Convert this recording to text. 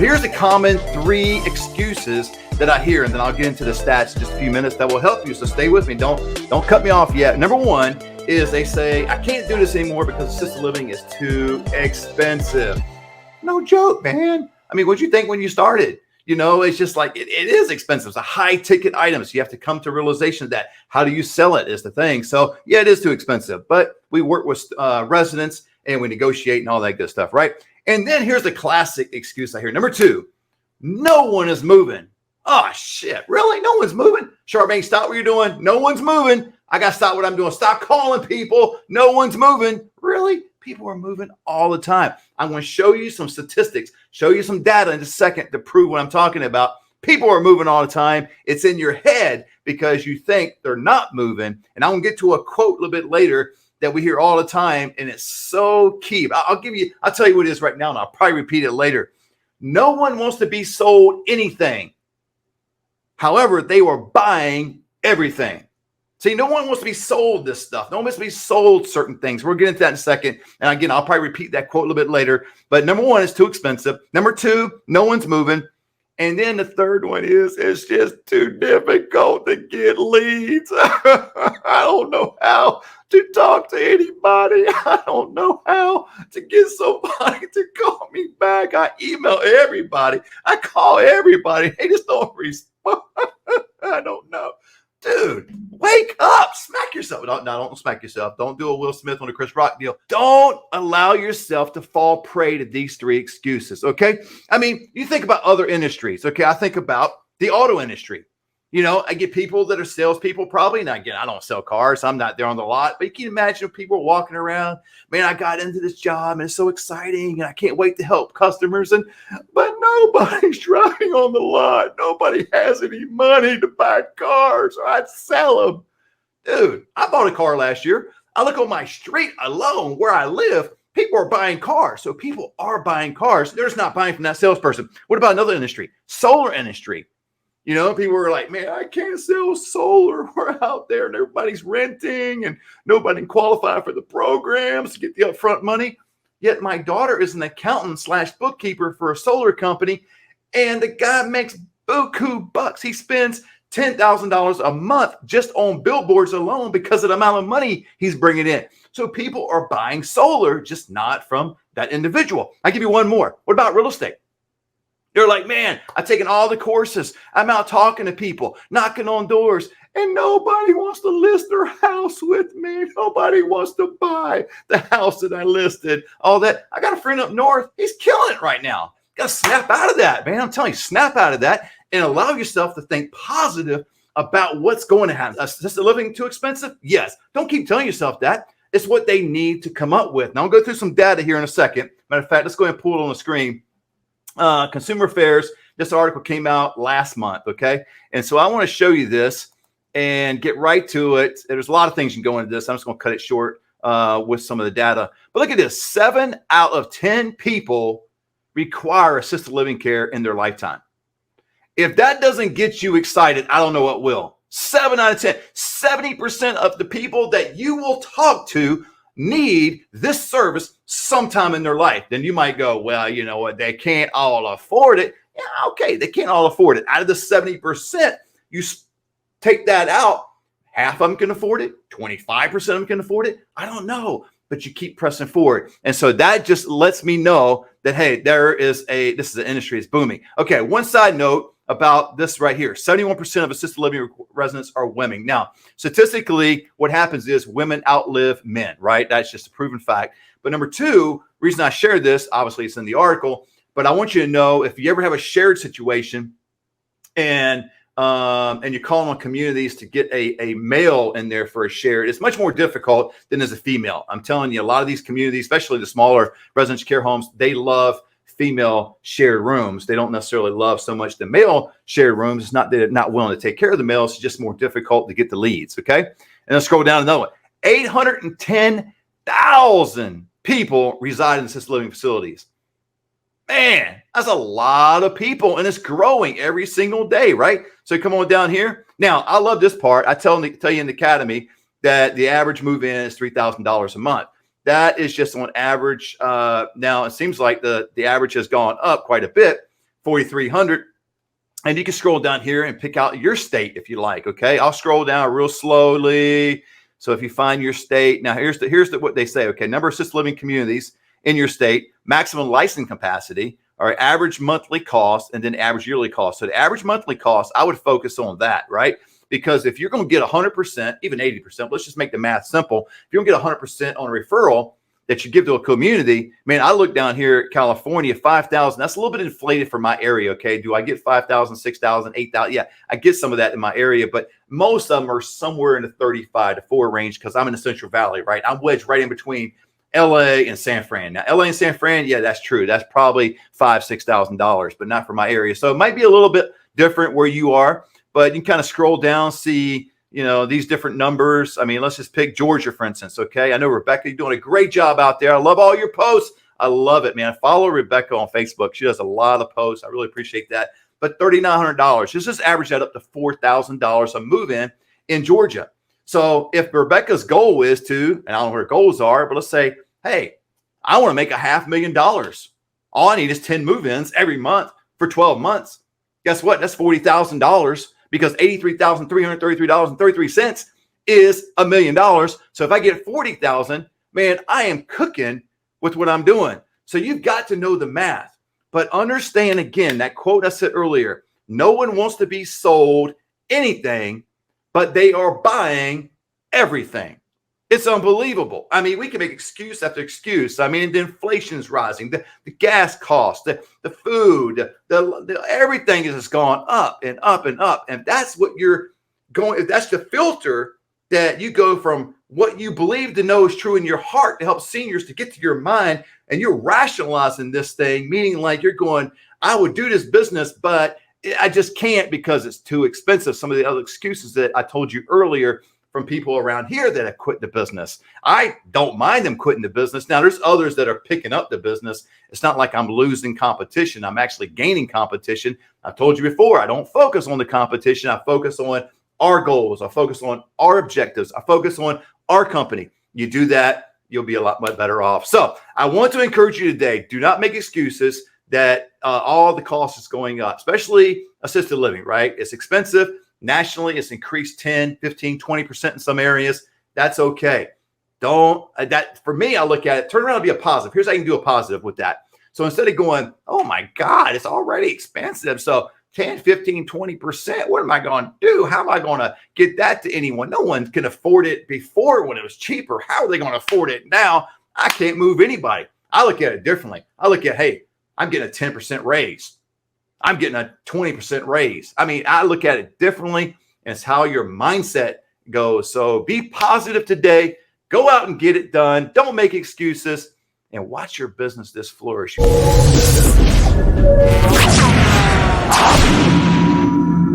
But here's the common 3 excuses that I hear, and then I'll get into the stats in just a few minutes that will help you. So stay with me. Don't cut me off yet. Number 1 is they say, I can't do this anymore because assisted living is too expensive. No joke, man. I mean, what'd you think when you started? You know, it's just like, it is expensive. It's a high ticket item. So you have to come to realization of that. How do you sell it is the thing. So yeah, it is too expensive, but we work with residents and we negotiate and all that good stuff, right? And then here's the classic excuse I hear. Number 2, no one is moving. Oh shit, really? No one's moving? Charmaine, stop what you're doing. No one's moving. I got to stop what I'm doing. Stop calling people. No one's moving. Really? People are moving all the time. I'm going to show you some statistics, show you some data in just a second to prove what I'm talking about. People are moving all the time. It's in your head because you think they're not moving. And I'm going to get to a quote a little bit later that we hear all the time. And it's so key. I'll tell you what it is right now, and I'll probably repeat it later. No one wants to be sold anything. However, they were buying everything. See, no one wants to be sold this stuff. No one wants to be sold certain things. We'll get into that in a second. And again, I'll probably repeat that quote a little bit later. But number 1, it's too expensive. Number 2, no one's moving. And then the third one is, it's just too difficult to get leads. I don't know how to talk to anybody. I don't know how to get somebody to call me back. I email everybody. I call everybody. They just don't respond. I don't know. Dude, wake up, smack yourself. No, don't smack yourself. Don't do a Will Smith on a Chris Rock deal. Don't allow yourself to fall prey to these 3 excuses, okay? I mean, you think about other industries, okay? I think about the auto industry. You know, I get people that are salespeople probably. And again, I don't sell cars. I'm not there on the lot. But you can imagine people walking around. Man, I got into this job and it's so exciting. And I can't wait to help customers. But nobody's driving on the lot. Nobody has any money to buy cars or I'd sell them. Dude, I bought a car last year. I look on my street alone where I live. People are buying cars. So people are buying cars. They're just not buying from that salesperson. What about another industry? Solar industry. You know, people are like, man, I can't sell solar. We're out there and everybody's renting and nobody can qualify for the programs to get the upfront money. Yet my daughter is an accountant / bookkeeper for a solar company. And the guy makes buku bucks. He spends $10,000 a month just on billboards alone because of the amount of money he's bringing in. So people are buying solar, just not from that individual. I'll give you one more. What about real estate? They're like, man, I've taken all the courses. I'm out talking to people, knocking on doors, and nobody wants to list their house with me. Nobody wants to buy the house that I listed. All that. I got a friend up north. He's killing it right now. Got to snap out of that, man. I'm telling you, snap out of that and allow yourself to think positive about what's going to happen. Assisted living too expensive? Yes. Don't keep telling yourself that. It's what they need to come up with. Now, I'll go through some data here in a second. Matter of fact, let's go ahead and pull it on the screen. Consumer Affairs, this article came out last month, okay? And so I want to show you this and get right to it. There's a lot of things you can go into this. I'm just going to cut it short with some of the data. But look at this. 7 out of 10 people require assisted living care in their lifetime. If that doesn't get you excited, I don't know what will. 7 out of 10. 70% of the people that you will talk to need this service sometime in their life. Then you might go, well, you know what? They can't all afford it. Yeah, okay. They can't all afford it. Out of the 70%, you take that out. Half of them can afford it. 25% of them can afford it. I don't know, but you keep pressing forward. And so that just lets me know that, hey, this is an industry that's booming. Okay. One side note about this right here. 71% of assisted living residents are women. Now, statistically, what happens is women outlive men, right? That's just a proven fact. But number 2, reason I shared this, obviously it's in the article, but I want you to know if you ever have a shared situation and you're calling on communities to get a male in there for a shared, it's much more difficult than as a female. I'm telling you, a lot of these communities, especially the smaller residential care homes, they love female shared rooms. They don't necessarily love so much the male shared rooms. It's not that they're not willing to take care of the males. It's just more difficult to get the leads. Okay. And let's scroll down another one. 810,000 people reside in assisted living facilities. Man, that's a lot of people, and it's growing every single day, right? So come on down here. Now, I love this part. I tell you in the academy that the average move-in is $3,000 a month. That is just on average. Now, it seems like the average has gone up quite a bit 4,300. And you can scroll down here and pick out your state if you like. Okay, I'll scroll down real slowly. So if you find your state, now here's what they say. Okay, number of assisted living communities in your state, maximum license capacity, all right, average monthly cost, and then average yearly cost. So the average monthly cost, I would focus on that, right? Because if you're going to get 100%, even 80%, let's just make the math simple. If you're going to get 100% on a referral that you give to a community, man, I look down here at California, 5,000. That's a little bit inflated for my area. Okay, do I get 5,000, 6,000, 8,000? Yeah, I get some of that in my area, but most of them are somewhere in the 35 to 4 range because I'm in the Central Valley, right? I'm wedged right in between LA and San Fran. Now, LA and San Fran, yeah, that's true. That's probably $5,000, $6,000, but not for my area. So it might be a little bit different where you are, but you can kind of scroll down, see, you know, these different numbers. I mean, let's just pick Georgia, for instance. Okay. I know, Rebecca, you're doing a great job out there. I love all your posts. I love it, man. Follow Rebecca on Facebook. She does a lot of posts. I really appreciate that. But $3,900, just average that up to $4,000 a move in Georgia. So if Rebecca's goal is to, and I don't know what her goals are, but let's say, hey, I want to make $500,000. All I need is 10 move-ins every month for 12 months. Guess what? That's $40,000 because $83,333.33 is $1 million. So if I get 40,000, man, I am cooking with what I'm doing. So you've got to know the math, but understand again, that quote I said earlier, no one wants to be sold anything, but they are buying everything. It's unbelievable. I mean, we can make excuse after excuse. I mean, the inflation's rising, the gas cost, the food, the everything has gone up and up and up. And that's what you're going, that's the filter that you go from what you believe to know is true in your heart to help seniors to get to your mind. And you're rationalizing this thing, meaning like you're going, I would do this business, but I just can't because it's too expensive. Some of the other excuses that I told you earlier from people around here that have quit the business. I don't mind them quitting the business. Now, there's others that are picking up the business. It's not like I'm losing competition. I'm actually gaining competition. I told you before, I don't focus on the competition. I focus on our goals. I focus on our objectives. I focus on our company. You do that, you'll be a lot much better off. So I want to encourage you today, do not make excuses that all the cost is going up, especially assisted living, right? It's expensive. Nationally, it's increased 10, 15, 20% in some areas. That's okay. That for me, I look at it, turn around and be a positive. Here's how you can do a positive with that. So instead of going, oh my God, it's already expensive. So 10, 15, 20%, what am I going to do? How am I going to get that to anyone? No one can afford it before when it was cheaper. How are they going to afford it now? I can't move anybody. I look at it differently. I look at, hey, I'm getting a 10% raise. I'm getting a 20% raise. I mean, I look at it differently, and it's how your mindset goes. So be positive today. Go out and get it done. Don't make excuses, and watch your business this flourish.